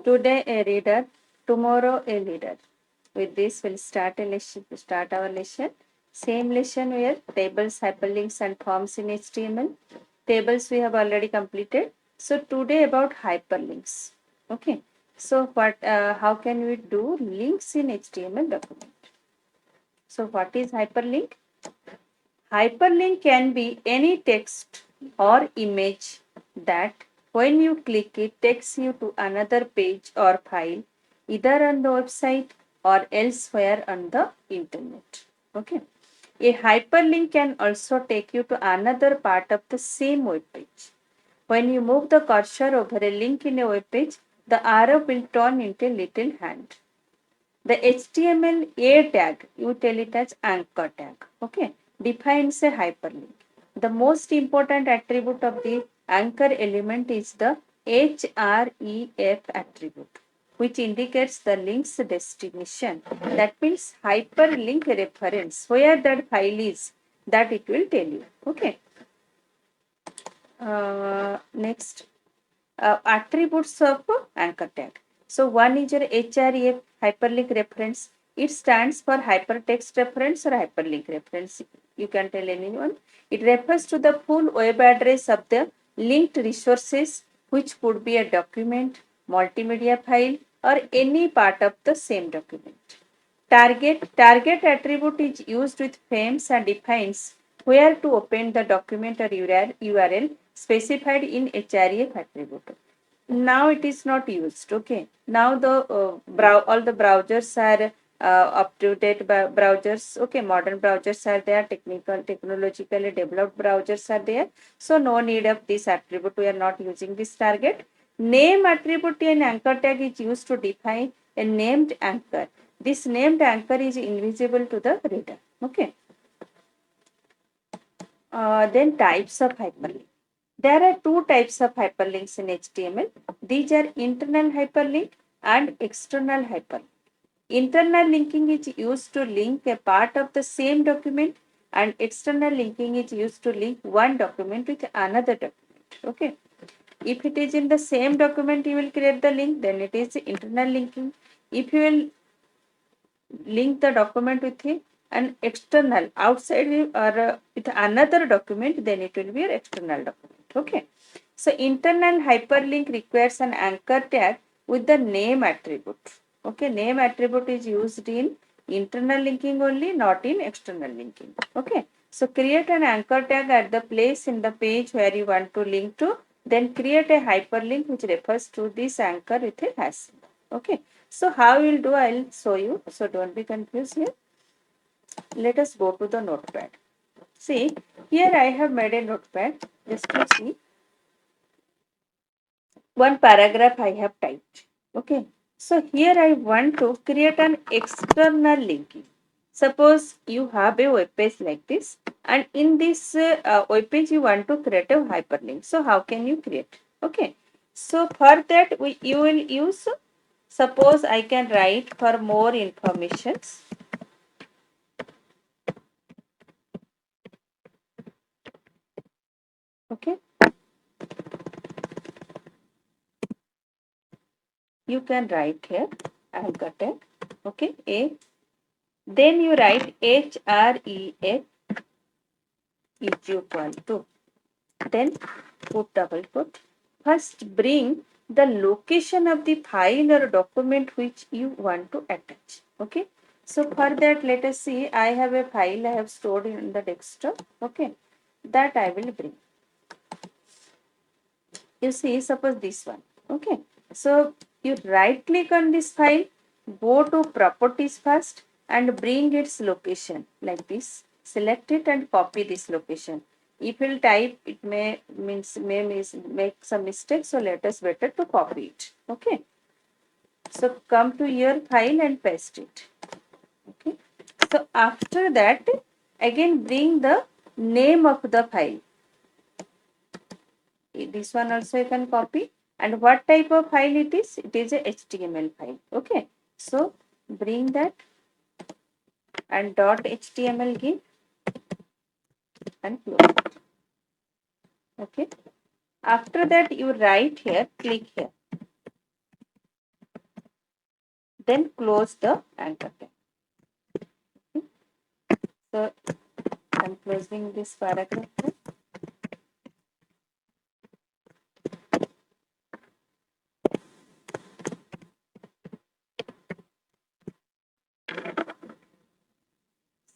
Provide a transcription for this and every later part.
Today a reader, tomorrow a leader. With this, we'll start a lesson. Start our lesson. Same lesson where tables, hyperlinks, and forms in HTML. Tables we have already completed. So today about hyperlinks. Okay. So what? How can we do links in HTML document? So what is hyperlink? Hyperlink can be any text or image that when you click it takes you to another page or file either on the website or elsewhere on the internet. Okay. A hyperlink can also take you to another part of the same web page. When you move the cursor over a link in a web page, the arrow will turn into a little hand. The HTML A tag, you tell it as anchor tag, okay, defines a hyperlink. The most important attribute of the anchor element is the href attribute, which indicates the link's destination. That means hyperlink reference, where that file is, that it will tell you, okay. Next, attributes of anchor tag. So one is your href hyperlink reference. It stands for hypertext reference or hyperlink reference. You can tell anyone. It refers to the full web address of the linked resources, which could be a document, multimedia file, or any part of the same document. Target attribute is used with frames and defines where to open the document or URL specified in href attribute. Now it is not used. Okay. Now the all the browsers are up to date browsers. Okay, modern browsers are there. Technologically developed browsers are there. So no need of this attribute. We are not using this target. Name attribute in anchor tag is used to define a named anchor. This named anchor is invisible to the reader. Okay. Then types of hyperlink. There are two types of hyperlinks in HTML. These are internal hyperlink and external hyperlink. Internal linking is used to link a part of the same document, and external linking is used to link one document with another document. Okay. If it is in the same document, you will create the link, then it is internal linking. If you will link the document with an external outside or with another document, then it will be an external document. Okay. So internal hyperlink requires an anchor tag with the name attribute. Okay, name attribute is used in internal linking only, not in external linking. Okay. So create an anchor tag at the place in the page where you want to link to, then create a hyperlink which refers to this anchor with a hash symbol. Okay. So how we'll do, I'll show you. So don't be confused here. Let us go to the notepad. See, here I have made a notepad just to see. One paragraph I have typed. Okay. So here I want to create an external linking. Suppose you have a web page like this, and in this web page you want to create a hyperlink. So how can you create? Okay. So for that you will use, suppose I can write for more informations. Okay. You can write here anchor tag. Okay. Then you write href is equal to, then put double quote. First bring the location of the file or document which you want to attach. Okay. So for that, let us see, I have a file I have stored in the desktop. Okay. That I will bring. You see, suppose this one. Okay. So you right click on this file, go to properties first and bring its location like this. Select it and copy this location. If you type, it may make some mistakes. So let us better to copy it. Okay. So come to your file and paste it. Okay. So after that, again bring the name of the file. This one also you can copy. And what type of file it is? It is a HTML file. Okay. So bring that and .html give and close it. Okay. After that you write here, click here. then close the anchor tag. Okay. So I'm closing this paragraph.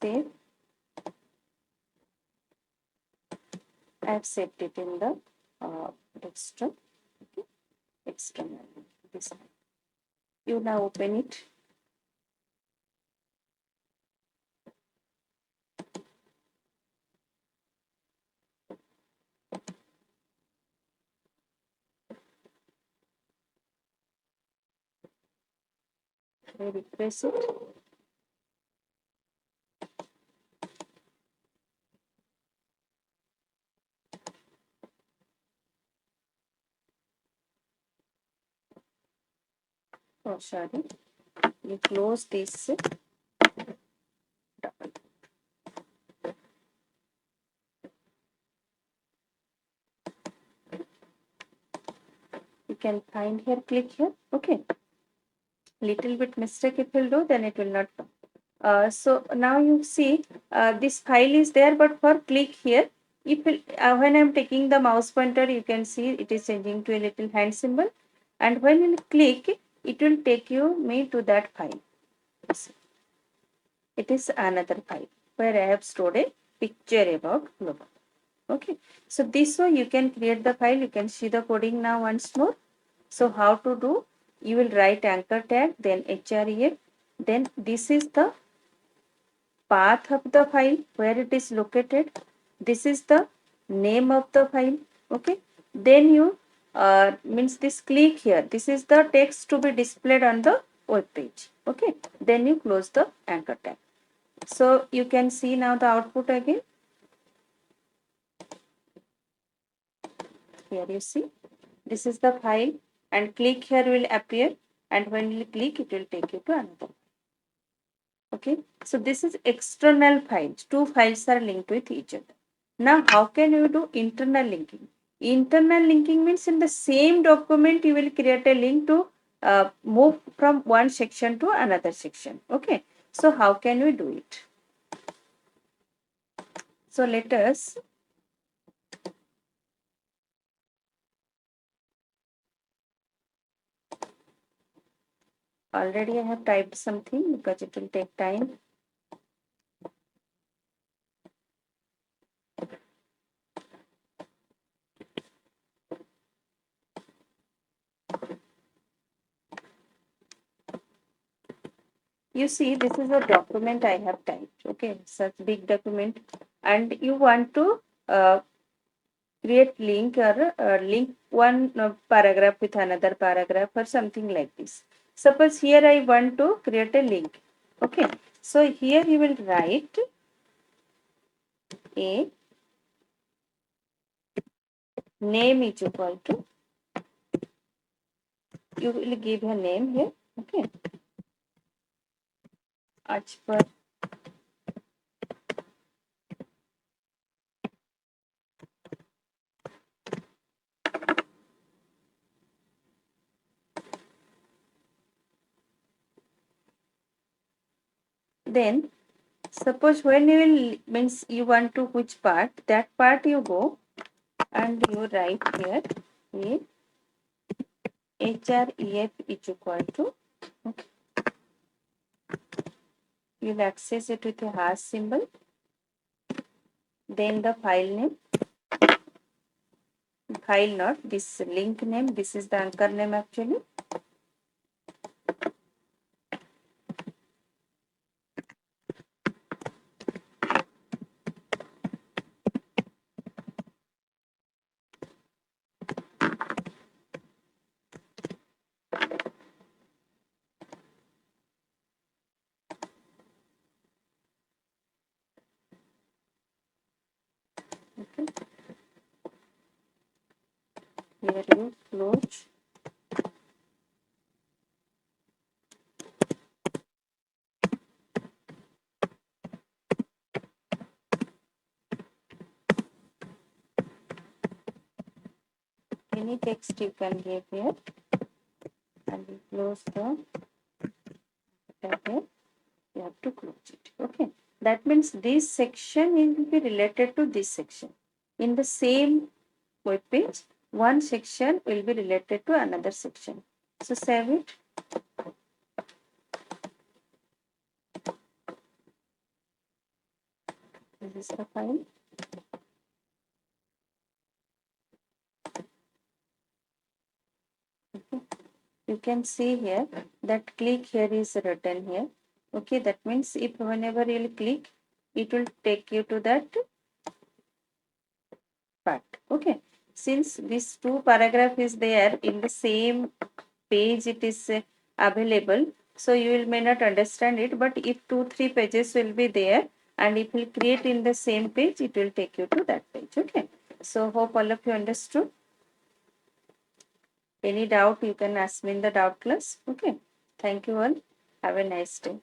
Save. I have saved it in the desktop. Okay. External. This one. You now open it. I refresh it. Oh, sorry. You close this. You can find here, click here. Okay. Little bit mistake it will do, then it will not come. So now you see this file is there, but for click here, if when I'm taking the mouse pointer, you can see it is changing to a little hand symbol, and when you click, it will take me to that file. It is another file where I have stored a picture about global. Okay, so this way you can create the file. You can see the coding now once more. So how to do? You will write anchor tag, then href, then this is the path of the file where it is located. This is the name of the file. Okay, then you means this click here. This is the text to be displayed on the web page. Okay, then you close the anchor tag. So you can see now the output again. Here you see this is the file, and click here will appear, and when you click it will take you to another. Okay, so this is external files. Two files are linked with each other. Now how can you do internal linking? Internal linking means in the same document you will create a link to move from one section to another section. Okay, so how can we do it? So let us already I have typed something because it will take time. You see, this is a document I have typed. Okay, such big document, and you want to create link or link one paragraph with another paragraph or something like this. Suppose here I want to create a link. Okay, so here you will write a name is equal to, you will give a name here. Okay, as per then suppose when you will means you want to which part, that part you go and you write here a href is equal to, okay, you'll access it with a hash symbol, then the file not this link name, this is the anchor name actually. Okay, here you close. Any text you can give here, and you close the tab here, you have to close it. Okay, that means this section will be related to this section. In the same web page, one section will be related to another section. So save it. This is the file. Okay. You can see here that click here is written here. Okay, that means if whenever you click, it will take you to that part. Okay, since this two paragraph is there in the same page, it is available, so you will may not understand it, but if 2-3 pages will be there and if you create in the same page, it will take you to that page. Okay, so hope all of you understood. Any doubt, you can ask me in the doubt class. Okay, thank you all, have a nice day.